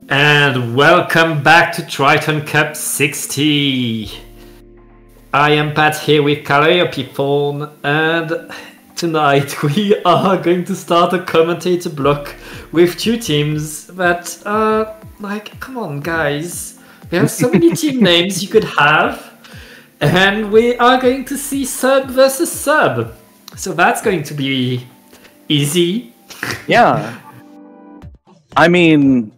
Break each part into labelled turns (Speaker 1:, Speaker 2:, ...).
Speaker 1: And welcome back to Triton Cup 60. I am Pat here with Calliope Phone, and tonight we are going to start a commentator block with two teams that are like, come on guys, there are so many team names you could have, and we are going to see sub versus sub. So that's going to be easy.
Speaker 2: Yeah. I mean,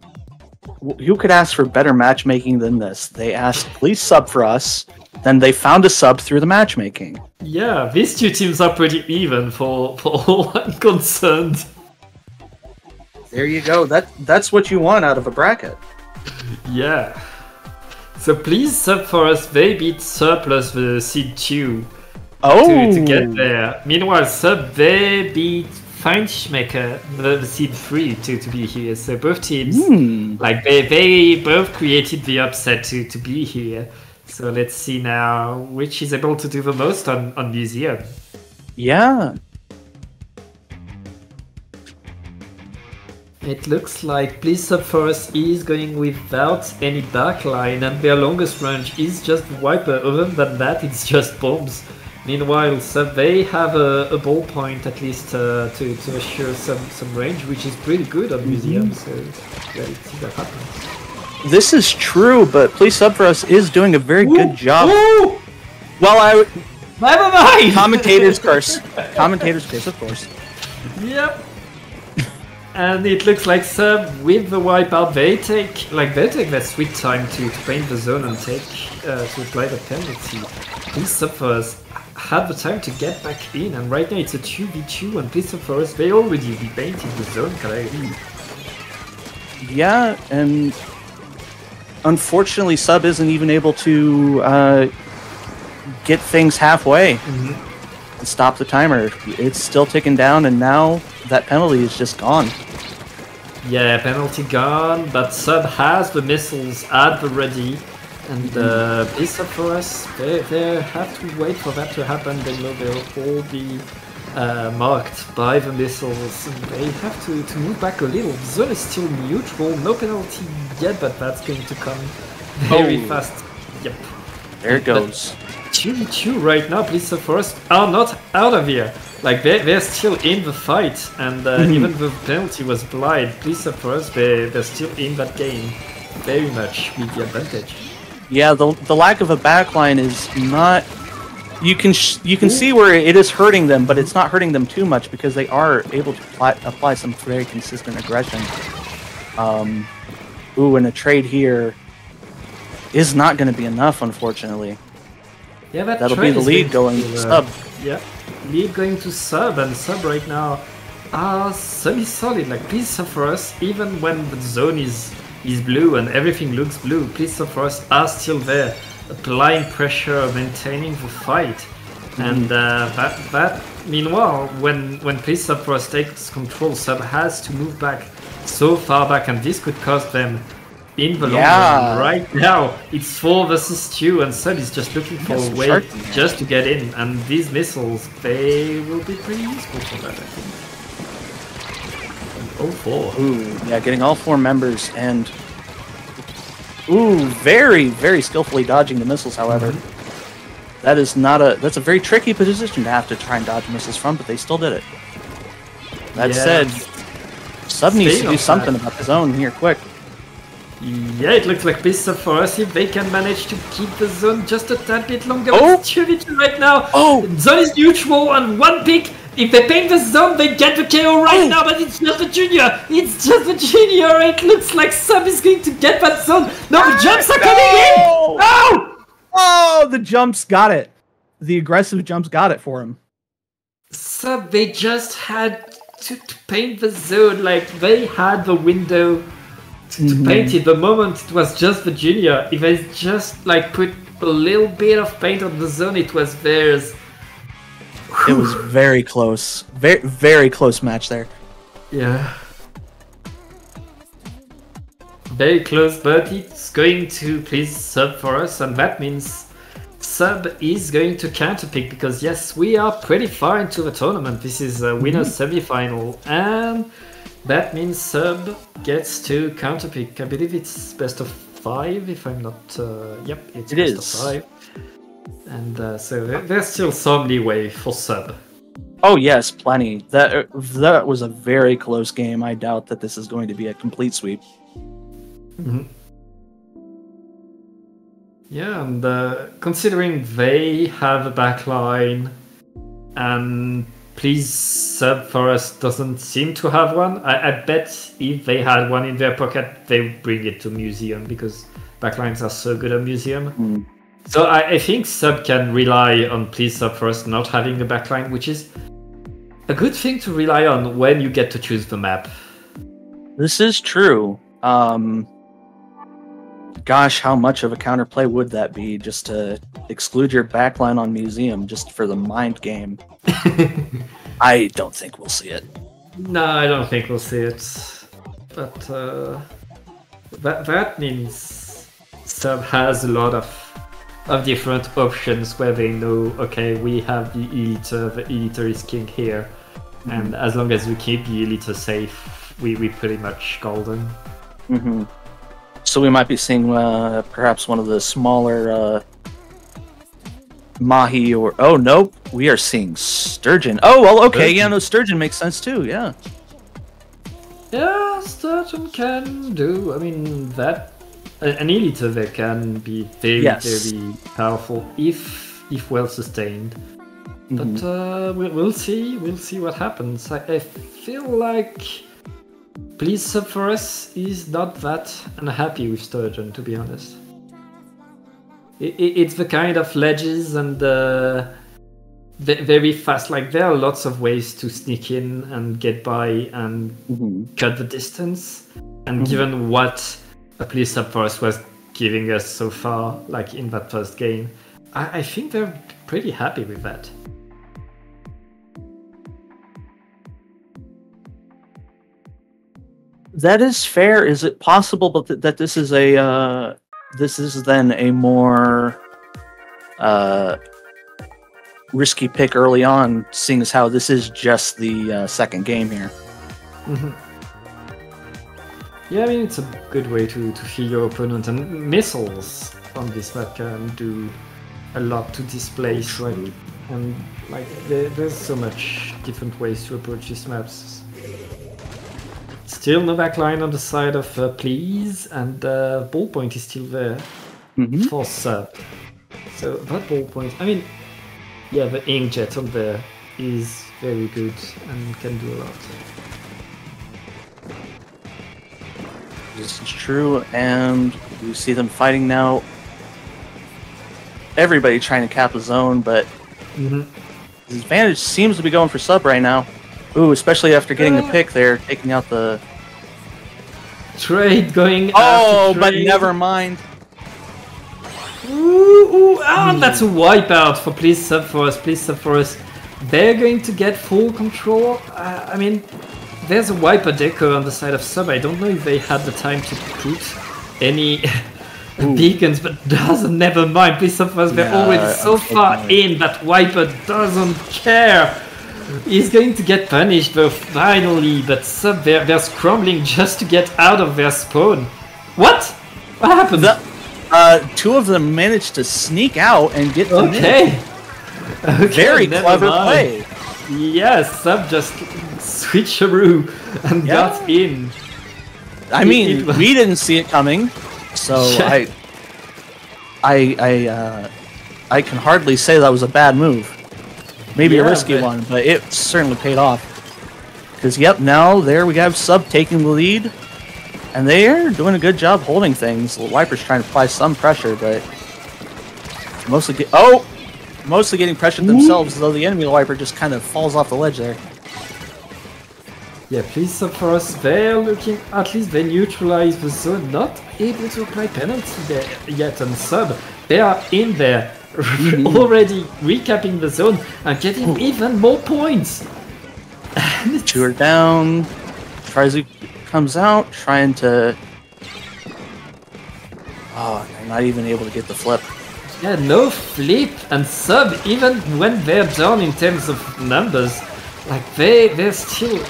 Speaker 2: you could ask for better matchmaking than this. They asked, please sub for us. Then they found a sub through the matchmaking.
Speaker 1: Yeah, these two teams are pretty even for all I'm concerned.
Speaker 2: There you go. That's what you want out of a bracket.
Speaker 1: Yeah. So please sub for us. They beat Surplus the seed 2 to get there. Meanwhile, sub they beat Feinschmecker the seed 3 to be here. So both teams, like they both created the upset to be here. So let's see now which is able to do the most on Museum.
Speaker 2: Yeah.
Speaker 1: It looks like Please Sub for us is going without any backline, and their longest range is just Viper. Other than that, it's just bombs. Meanwhile, Sub they have a ball point at least to assure some range, which is pretty good on Museum. So yeah, let's see that happens.
Speaker 2: This is true, but Please Sub for us is doing a very good job.
Speaker 1: Ooh!
Speaker 2: Well,
Speaker 1: Never mind!
Speaker 2: Commentators curse. Commentators curse, of course.
Speaker 1: Yep. And it looks like Sub with the wipeout, they take their sweet time to paint the zone and to apply the penalty. Please Sub for us had the time to get back in, and right now it's a 2v2, and Please Sub for us they already repainted the zone correctly.
Speaker 2: Yeah, and unfortunately, Sub isn't even able to get things halfway and stop the timer. It's still ticking down, and now that penalty is just gone.
Speaker 1: Yeah, penalty gone, but Sub has the missiles at the ready, and Please Sub for us, they have to wait for that to happen. They know they'll all be marked by the missiles, and they have to move back a little. The zone is still neutral, no penalty yet, but that's going to come very fast. Yep.
Speaker 2: There it goes.
Speaker 1: 2v2 right now. Please Sub for us are not out of here. Like they're still in the fight, and even the penalty was blind. Please Sub for us, they're still in that game very much with the advantage. Yeah,
Speaker 2: the lack of a backline is not. You can see where it is hurting them, but it's not hurting them too much because they are able to apply some very consistent aggression. Ooh, and a trade here is not going to be enough, unfortunately.
Speaker 1: Yeah,
Speaker 2: that'll be the lead going to Sub.
Speaker 1: Yeah, lead going to Sub, and Sub right now are semi-solid. Like Please Sub for us, even when the zone is blue and everything looks blue, Please Sub for us are still there, applying pressure, maintaining the fight. And that meanwhile, when Please Sub for us takes control, Sub has to move back so far back, and this could cost them in the long run. Right now it's 4 versus 2, and Sub is just looking for a way just to get in, and these missiles, they will be pretty useful for that, I think. And all 4.
Speaker 2: Ooh, yeah, getting all 4 members, and ooh, very, very skillfully dodging the missiles, however. That is not that's a very tricky position to have to try and dodge missiles from, but they still did it. That said, Sub needs to do something about the zone here quick.
Speaker 1: Yeah, it looks like Please Sub for us, if they can manage to keep the zone just a tad bit longer. It's 2v2 right now. Zone is neutral, and one pick. If they paint the zone, they get the KO right now, but it's just a junior. It's just a junior. It looks like Sub is going to get that zone. No, the jumps are coming in. Oh!
Speaker 2: Oh, the jumps got it. The aggressive jumps got it for him.
Speaker 1: Sub, they just had to paint the zone. Like, they had the window to paint it. The moment it was just the junior, if they just like put a little bit of paint on the zone, it was theirs.
Speaker 2: It was very close. Very, very close match there.
Speaker 1: Yeah. Very close, but it's going to Please Sub for us, and that means Sub is going to counterpick, because yes, we are pretty far into the tournament. This is a winner's semi-final, and That means Sub gets to counterpick. I believe it's best of 5, if I'm not... yep, it's best of 5. And so there's still some leeway for Sub.
Speaker 2: Oh yes, plenty. That was a very close game. I doubt that this is going to be a complete sweep.
Speaker 1: Mm-hmm. Yeah, and considering they have a backline, and Please Sub for us doesn't seem to have one. I bet if they had one in their pocket, they would bring it to Museum, because backlines are so good at Museum.
Speaker 2: Mm.
Speaker 1: So I think Sub can rely on Please Sub for us not having a backline, which is a good thing to rely on when you get to choose the map.
Speaker 2: This is true. Gosh, how much of a counterplay would that be, just to exclude your backline on Museum just for the mind game? I don't think we'll see it.
Speaker 1: No, I don't think we'll see it. But that means Sub has a lot of different options where they know, okay, we have the Eliter is king here. Mm-hmm. And as long as we keep the Eliter safe, we pretty much golden.
Speaker 2: Mm-hmm. So we might be seeing perhaps one of the smaller Mahi or... Oh, nope. We are seeing Sturgeon. Oh, well, okay. Sturgeon. Yeah, no, Sturgeon makes sense too, yeah.
Speaker 1: Yeah, Sturgeon can do... I mean, that... An Eliter there can be very, very powerful if well sustained. Mm-hmm. But we'll see. We'll see what happens. I feel like... Please Sub for us is not that unhappy with Sturgeon, to be honest. It's the kind of ledges and very fast. Like, there are lots of ways to sneak in and get by and cut the distance. And given what a Please Sub for us was giving us so far, like in that first game, I think they're pretty happy with that.
Speaker 2: That is fair. Is it possible that this is a this is then a more risky pick early on, seeing as how this is just the second game here?
Speaker 1: Mm-hmm. Yeah, I mean, it's a good way to feel your opponent, and missiles on this map can do a lot to displace, right? And like there's so much different ways to approach these maps. Still no backline on the side of Please, and ballpoint is still there for Sub. So that ballpoint, I mean, yeah, the inkjet on there is very good and can do a lot.
Speaker 2: This is true, and you see them fighting now. Everybody trying to cap the zone, but the advantage seems to be going for Sub right now. Ooh, especially after getting the pick there, taking out the...
Speaker 1: Trade going
Speaker 2: Oh, but never mind.
Speaker 1: Ooh, that's a wipeout for Please Sub for us. Please Sub for us. They're going to get full control. I mean, there's a wiper deco on the side of Sub. I don't know if they had the time to put any beacons, but never mind. Please Sub for us. They're already so far in that wiper doesn't care. He's going to get punished though, finally, but Sub, they're scrambling just to get out of their spawn. What? What happened?
Speaker 2: Two of them managed to sneak out and get them in.
Speaker 1: Okay,
Speaker 2: Very clever play.
Speaker 1: Yes, Sub just switcheroo and got in.
Speaker 2: I mean, we didn't see it coming, so I can hardly say that was a bad move. Maybe a risky one, but it certainly paid off. Because, yep, now there we have Sub taking the lead. And they are doing a good job holding things. The Wiper's trying to apply some pressure, but... Mostly getting pressured themselves, though the enemy Wiper just kind of falls off the ledge there.
Speaker 1: Yeah, Please Sub for us. They're looking... At least they neutralize the zone. Not able to apply penalty there yet on Sub. They are in there. Already recapping the zone and getting even more points.
Speaker 2: Chewer down. Trizu comes out, trying to... Oh, they're not even able to get the flip.
Speaker 1: Yeah, no flip, and Sub, even when they're down in terms of numbers, like they're still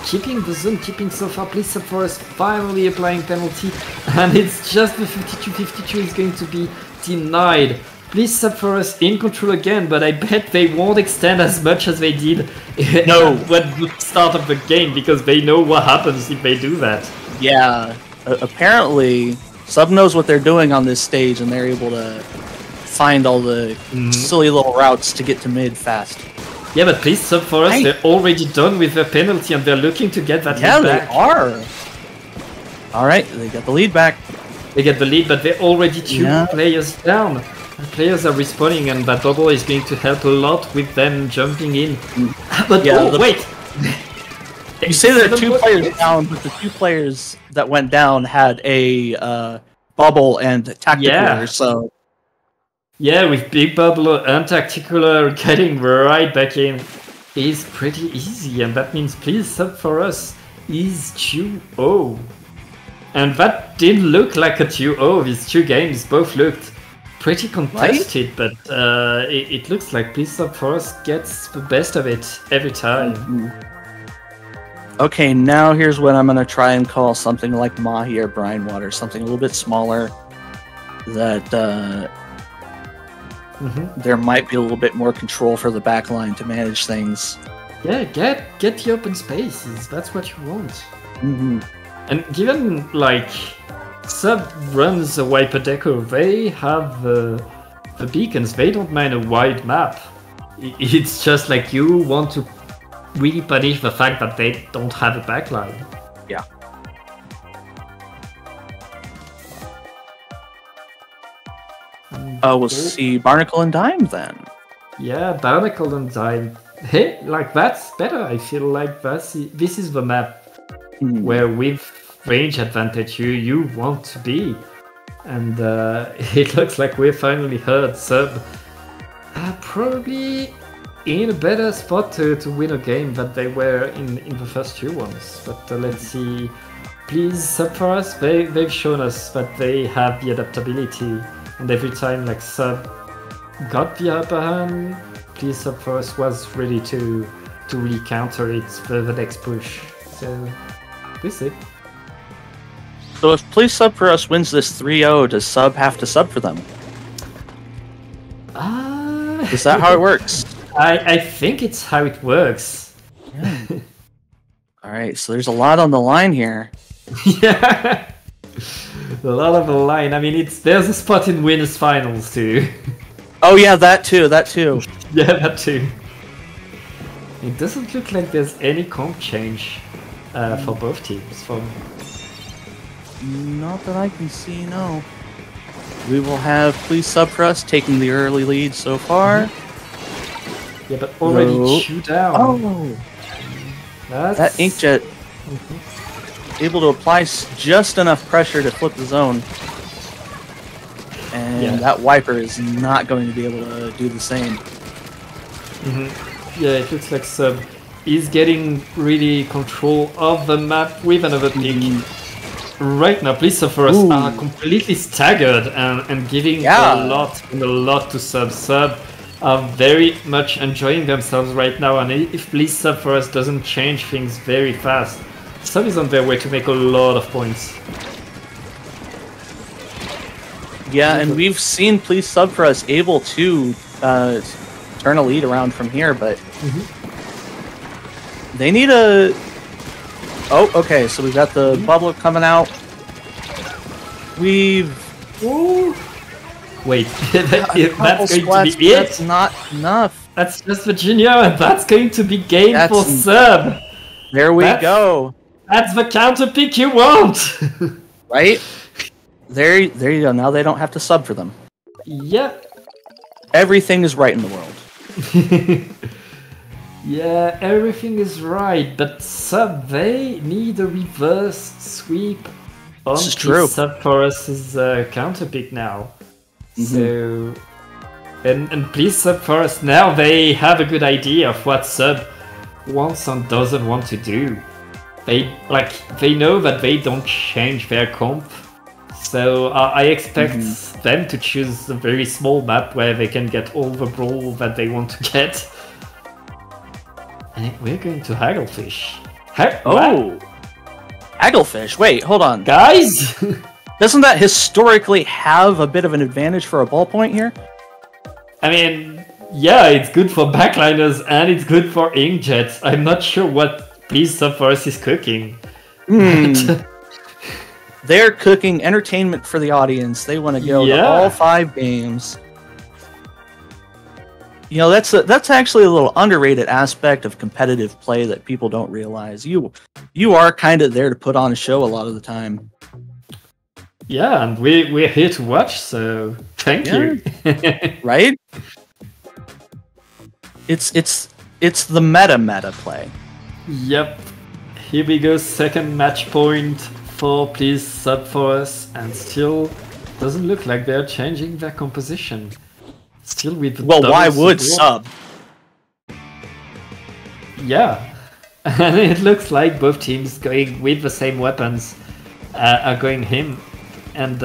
Speaker 1: keeping the zone, keeping so far. Please Sub Forest finally applying penalty, and it's just the 52-52 is going to be denied. Please Sub Forest in control again, but I bet they won't extend as much as they did at the start of the game, because they know what happens if they do that.
Speaker 2: Yeah, apparently Sub knows what they're doing on this stage, and they're able to find all the silly little routes to get to mid fast.
Speaker 1: Yeah, but please Sub Forest, they're already done with their penalty, and they're looking to get that lead back.
Speaker 2: Yeah, they are. Alright, they got the lead back.
Speaker 1: They get the lead, but they're already 2 players down. The players are respawning, and that bubble is going to help a lot with them jumping in. But wait!
Speaker 2: You say there are 2 players down, but the 2 players that went down had a bubble and tactical, so...
Speaker 1: Yeah, with Big Bubble and Tacticular getting right back in is pretty easy, and that means Please Sub for us is 2-0. And that didn't look like a 2-0, these 2 games both looked pretty contested, but it looks like Please Sub for us gets the best of it every time.
Speaker 2: Okay, now here's what I'm going to try and call something like Mahi or Brinewater, something a little bit smaller that... there might be a little bit more control for the back line to manage things.
Speaker 1: Yeah, get the open spaces. That's what you want. And given like Sub runs a wiper deco, they have the beacons. They don't mind a wide map. It's just like you want to really punish the fact that they don't have a backline.
Speaker 2: Yeah. We'll see Barnacle and Dime then.
Speaker 1: Yeah, Barnacle and Dime. Hey, like that's better. I feel like this is the map where with range advantage you want to be. And it looks like we finally heard Sub probably in a better spot to win a game than they were in the first 2 ones. But let's see. Please Sub for us. They've shown us that they have the adaptability. And every time like Sub got the upper hand, Please Sub for us was ready to really counter it for the next push. So this is it.
Speaker 2: So if Please Sub for us wins this 3-0, does Sub have to sub for them? Is that how it works?
Speaker 1: I think it's how it works.
Speaker 2: Yeah. Alright, so there's a lot on the line here.
Speaker 1: Yeah. A lot of the line. I mean, there's a spot in winners finals too.
Speaker 2: Oh yeah, that too.
Speaker 1: Yeah, that too. It doesn't look like there's any comp change for both teams.
Speaker 2: Not that I can see, no. We will have Please Sub for us taking the early lead so far.
Speaker 1: Yeah, but already 2 down.
Speaker 2: Oh, that Inkjet able to apply just enough pressure to flip the zone. And that Wiper is not going to be able to do the same.
Speaker 1: Yeah, it looks like Sub is getting really control of the map with another pick. Right now, Please Sub for us are completely staggered and giving a lot to Sub. Sub are very much enjoying themselves right now, and if Please Sub for us doesn't change things very fast, Sub is on their way to make a lot of points.
Speaker 2: Yeah, and we've seen Please Sub for us able to turn a lead around from here, but they need a... Oh, okay, so we've got the bubble coming out. We've...
Speaker 1: Ooh. Wait, that's going to be it?
Speaker 2: That's not enough.
Speaker 1: That's just Virginia, and that's going to be game for Sub.
Speaker 2: There we go.
Speaker 1: That's the counter pick you want.
Speaker 2: Right? There you go. Now they don't have to sub for them.
Speaker 1: Yep.
Speaker 2: Everything is right in the world.
Speaker 1: Yeah, everything is right, but Sub, they need a reverse sweep on Sub for us' counter pick now. So, and Please Sub for us now, they have a good idea of what Sub wants and doesn't want to do. They know that they don't change their comp. So I expect them to choose a very small map where they can get all the brawl that they want to get. And we're going to Hagglefish.
Speaker 2: Oh! Hagglefish. Wait, hold on.
Speaker 1: Guys!
Speaker 2: Doesn't that historically have a bit of an advantage for a ballpoint here?
Speaker 1: I mean, yeah, it's good for backliners and it's good for inkjets. I'm not sure what Please Sub for Us is cooking.
Speaker 2: They're cooking entertainment for the audience. They want to go to all 5 games. You know, that's actually a little underrated aspect of competitive play that people don't realize. You are kind of there to put on a show a lot of the time.
Speaker 1: Yeah, and we're here to watch, so thank you.
Speaker 2: Right? It's the meta play.
Speaker 1: Yep. Here we go, second match point for Please Sub for Us, and still doesn't look like they're changing their composition. Still with the
Speaker 2: why would Sub?
Speaker 1: Yeah. And it looks like both teams going with the same weapons are going him. And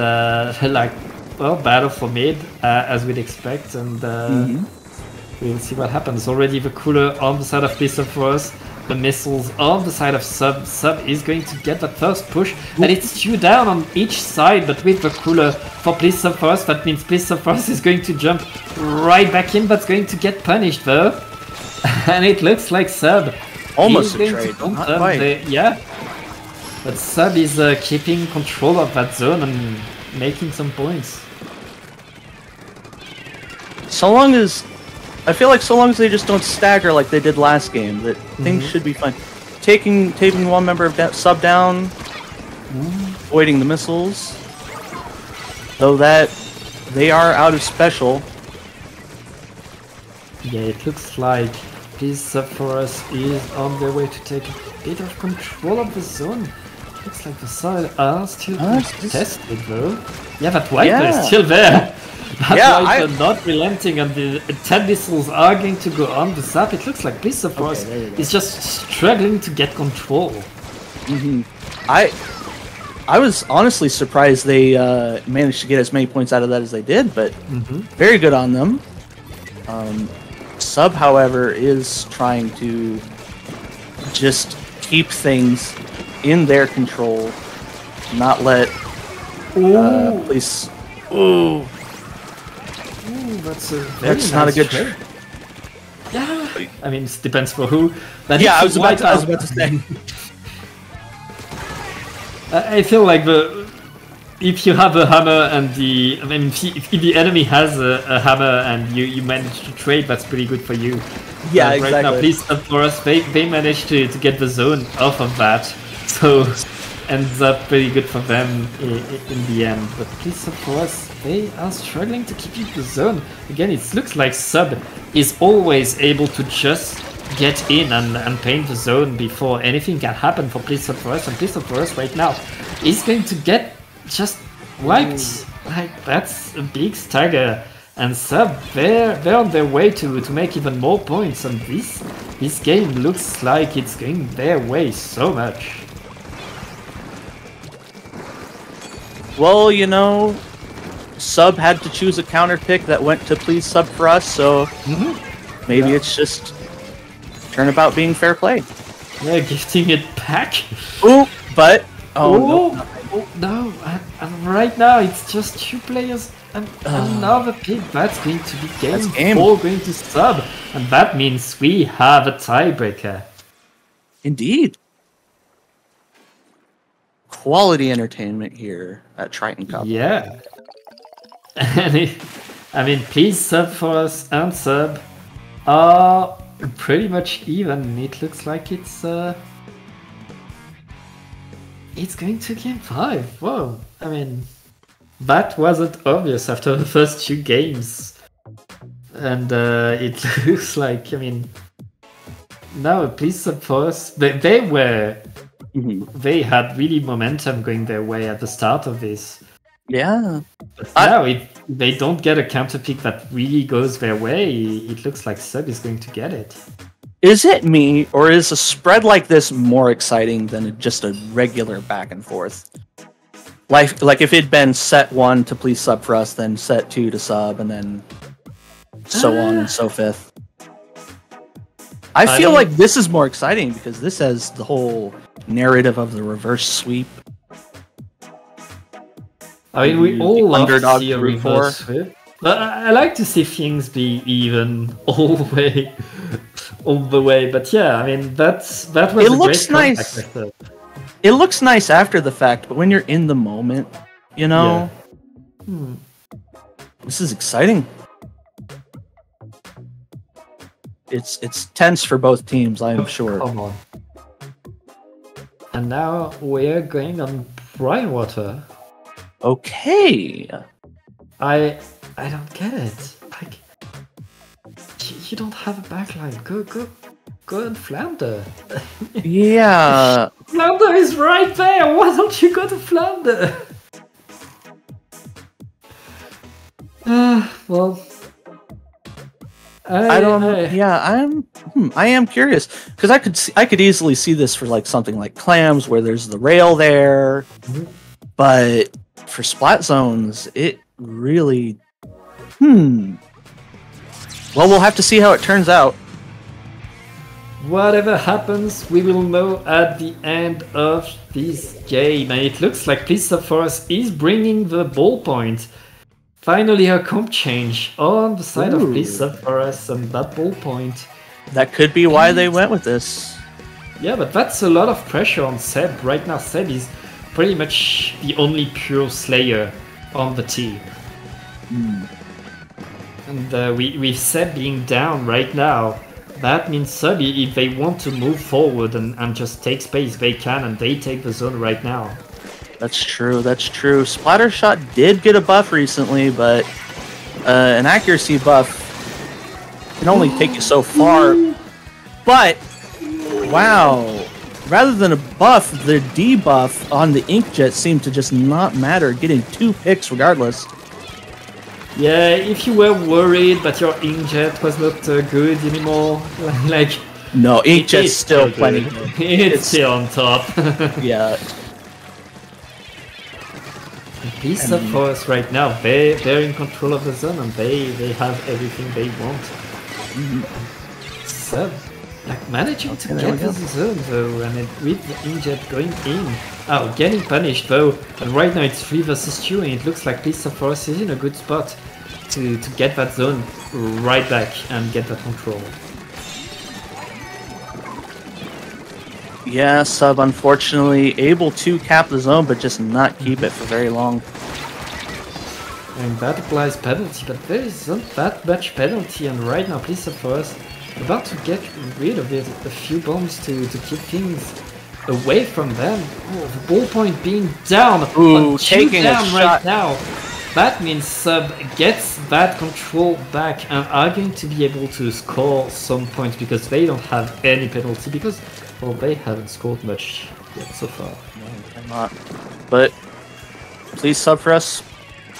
Speaker 1: like, well, battle for mid, as we'd expect, and we'll see what happens. Already the cooler on the side of Please Sub for Us, the missiles on the side of Sub. Sub is going to get the first push, and it's 2 down on each side, but with the cooler for Please Sub for Us, that means Please Sub for Us is going to jump right back in, but going to get punished though. And it looks like Sub
Speaker 2: almost a trade, not quite.
Speaker 1: Yeah. But Sub is keeping control of that zone and making some points.
Speaker 2: I feel like so long as they just don't stagger like they did last game, that things should be fine. Taking one member of Sub down, avoiding the missiles. Though that they are out of special.
Speaker 1: Yeah, it looks like Please Sub for Us is on their way to take a bit of control of the zone. Looks like the side are still contested though. Yeah, that Viper is still there. That Viper not relenting, and the 10 missiles are going to go on the Zap. It looks like Please Sub for Us is just struggling to get control.
Speaker 2: I was honestly surprised they managed to get as many points out of that as they did, but very good on them. Sub, however, is trying to just keep things in their control, not let Please. Ooh, that's not a good trade.
Speaker 1: Yeah, I mean, it depends for who. But
Speaker 2: yeah, I was about to say.
Speaker 1: I feel like if you have a hammer and if the enemy has a hammer and you manage to trade, that's pretty good for you.
Speaker 2: Yeah, exactly.
Speaker 1: Right now, Please Sub for Us, they managed to get the zone off of that, so ends up pretty good for them in the end. But Please Sub for Us, they are struggling to keep the zone. Again, it looks like Sub is always able to just get in and paint the zone before anything can happen for Please Sub for Us. And Please Sub for Us right now is going to get just wiped. Like, that's a big stagger. And Sub, they're on their way to make even more points. And this game looks like it's going their way so much.
Speaker 2: Well, you know, Sub had to choose a counter pick that went to Please Sub for Us, so maybe it's just turnabout being fair play.
Speaker 1: Yeah, gifting it back.
Speaker 2: Ooh, but no.
Speaker 1: No, and right now it's just 2 players and another pick. That's going to be game 4 going to Sub, and that means we have a tiebreaker. Indeed.
Speaker 2: Quality entertainment here at Triton Cup.
Speaker 1: Yeah. And I mean, Please Sub for Us and Sub are pretty much even. It looks like it's going to game 5. Whoa. I mean, that wasn't obvious after the first 2 games. And it looks like, I mean, now Please Sub for Us, they were... They had really momentum going their way at the start of this.
Speaker 2: Yeah.
Speaker 1: But now, if they don't get a counter pick that really goes their way, it looks like Sub is going to get it.
Speaker 2: Is it me, or is a spread like this more exciting than just a regular back and forth? Like if it'd been set 1 to Please Sub for Us, then set 2 to Sub, and then so on and so forth. I feel
Speaker 1: mean,
Speaker 2: like this is more exciting because this has the whole narrative of the reverse sweep.
Speaker 1: I mean, we all love to
Speaker 2: underdog
Speaker 1: see a
Speaker 2: root
Speaker 1: reverse
Speaker 2: for.
Speaker 1: sweep. But I like to see things be even all the way, all the way. But yeah, I mean that was
Speaker 2: It
Speaker 1: a
Speaker 2: looks
Speaker 1: great
Speaker 2: nice.
Speaker 1: comeback.
Speaker 2: It looks nice after the fact, but when you're in the moment, you know, this is exciting. It's tense for both teams, I am sure.
Speaker 1: Come on. And now we're going on Brinewater.
Speaker 2: Okay.
Speaker 1: I don't get it. Like, you don't have a backline. Go and Flounder.
Speaker 2: Yeah.
Speaker 1: Flounder is right there. Why don't you go to Flounder? Well,
Speaker 2: I don't know. Yeah, I am curious because I could easily see this for like something like clams where there's the rail there, but for splat zones, it really. Well, we'll have to see how it turns out.
Speaker 1: Whatever happens, we will know at the end of this game. And it looks like Pizza Force is bringing the ballpoint. Finally, a comp change on the side of Pizza Force and that ballpoint.
Speaker 2: That could be why they went with this.
Speaker 1: Yeah, but that's a lot of pressure on Seb. Right now, Seb is pretty much the only pure Slayer on the team. And with Seb being down right now, that means Subby, if they want to move forward and just take space, they can, and they take the zone right now.
Speaker 2: That's true, that's true. Splattershot did get a buff recently, but an accuracy buff can only take you so far. But, wow, rather than a buff, the debuff on the Inkjet seemed to just not matter, getting 2 picks regardless.
Speaker 1: Yeah, if you were worried that your Inkjet was not good anymore, like...
Speaker 2: No, Inkjet's still plenty good.
Speaker 1: It's still on top.
Speaker 2: Yeah.
Speaker 1: Pizza Force right now, they're in control of the zone and they have everything they want. So, like managing to get the zone though, and with the Inkjet going in. Oh, getting punished though, and right now it's 3 versus 2 and it looks like Pizza Force is in a good spot to get that zone right back and get that control.
Speaker 2: Yeah, Sub unfortunately able to cap the zone, but just not keep it for very long.
Speaker 1: And that applies penalty, but there isn't that much penalty, and right now Pizza Force about to get rid of it, a few bombs to keep things away from them. Oh, the ballpoint being down,
Speaker 2: taking
Speaker 1: down
Speaker 2: a
Speaker 1: right
Speaker 2: shot.
Speaker 1: now. That means Sub gets that control back and are going to be able to score some points because they don't have any penalty because, well, they haven't scored much yet so far.
Speaker 2: No, they're not. But please Sub for us,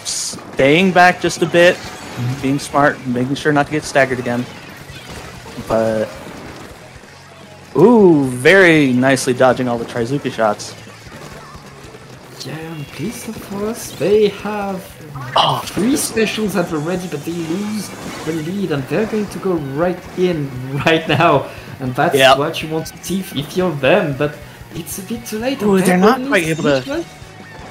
Speaker 2: staying back just a bit, being smart, making sure not to get staggered again. But very nicely dodging all the Trizuka shots.
Speaker 1: Yeah, and Pizza Force, they have 3 specials at the ready, but they lose the lead, and they're going to go right in right now. And that's what you want to see if you're them, but it's a bit too late.
Speaker 2: They're not quite able to...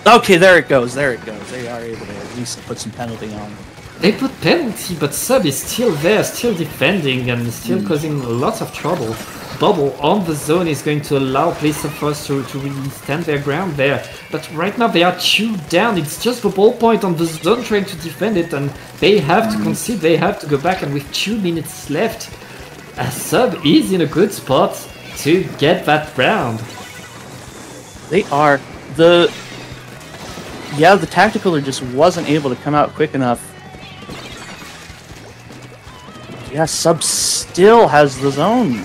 Speaker 2: Okay, there it goes, there it goes. They are able to at least put some penalty on.
Speaker 1: They put penalty, but Sub is still there, still defending, and still causing lots of trouble. Bubble on the zone is going to allow Pizza Force to really stand their ground there. But right now they are 2 down. It's just the ballpoint on the zone trying to defend it, and they have to concede, they have to go back, and with 2 minutes left, Sub is in a good spot to get that round.
Speaker 2: They are. The Tacticaler just wasn't able to come out quick enough. Yeah, Sub still has the zone.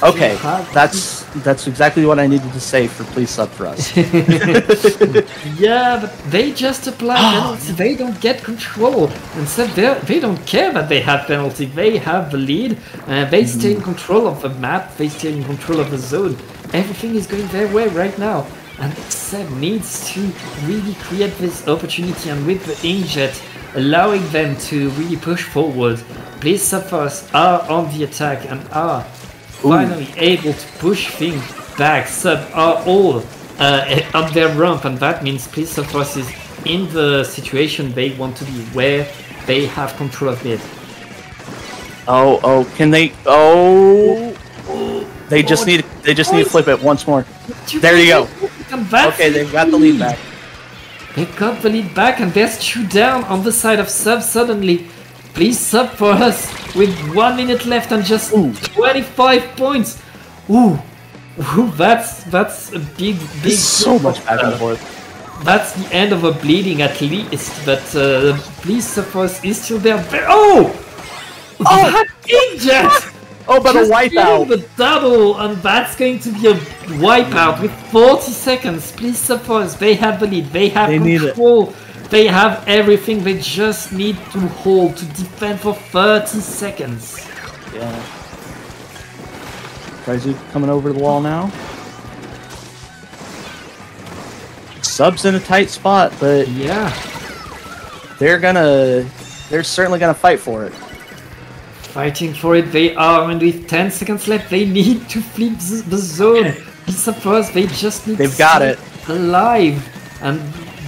Speaker 2: Okay, that's exactly what I needed to say for please Sub for us.
Speaker 1: Yeah, but they just apply penalty, they don't get control. And so they don't care that they have penalty, they have the lead, they stay in control of the map, they stay in control of the zone. Everything is going their way right now. And Seb needs to really create this opportunity, and with the Inkjet allowing them to really push forward. Please Sub for Us are on the attack and are finally able to push things back. Sub are all on their rump, and that means Please Sub for Us is in the situation they want to be, where they have control of mid.
Speaker 2: Can they? They just need to flip it once more. There you go. Okay, they've got the lead back.
Speaker 1: They got the lead back, and there's 2 down on the side of Sub suddenly. Please Sub for Us with 1 minute left and just 25 points. Ooh, that's a big.
Speaker 2: So much back and forth.
Speaker 1: That's the end of a bleeding at least, but Please Sub for Us is still there. That inkjet!
Speaker 2: But a wipeout!
Speaker 1: The double, and that's going to be a wipeout with 40 seconds. Please Sub for Us, they have the lead, they have control, they have everything, they just need to hold, to defend for 30 seconds.
Speaker 2: Yeah. Trizu coming over the wall now. Sub's in a tight spot, but
Speaker 1: yeah,
Speaker 2: they're certainly gonna fight for it.
Speaker 1: Fighting for it, they are, and with 10 seconds left, they need to flip the zone. Please Sub for Us, they just need
Speaker 2: They've got it
Speaker 1: alive, and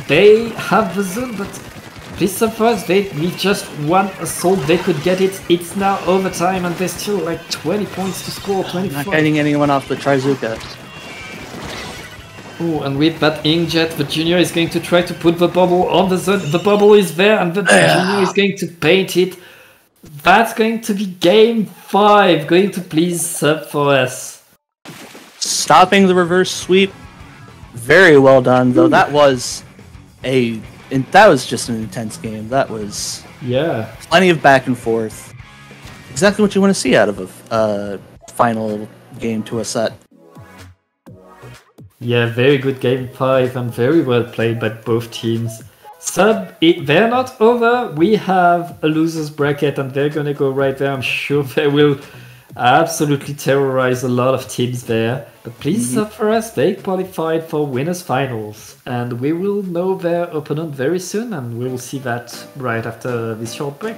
Speaker 1: they have the zone, but Please Sub for Us, they need just 1 assault, they could get it. It's now overtime, and there's still like 20 points to score, 24.
Speaker 2: Not getting anyone off the Trizuka.
Speaker 1: Oh, and with that inkjet, the Junior is going to try to put the bubble on the zone. The bubble is there, and the Junior is going to paint it. That's going to be game 5, going to Please Sub for Us.
Speaker 2: Stopping the reverse sweep, very well done. Though that was just an intense game. That was plenty of back and forth. Exactly what you want to see out of a final game to a set.
Speaker 1: Yeah, very good game 5 and very well played by both teams. Sub, they're not over. We have a loser's bracket and they're gonna go right there. I'm sure they will absolutely terrorize a lot of teams there. But Please Sub for Us, they qualified for winners finals. And we will know their opponent very soon, and we will see that right after this short break.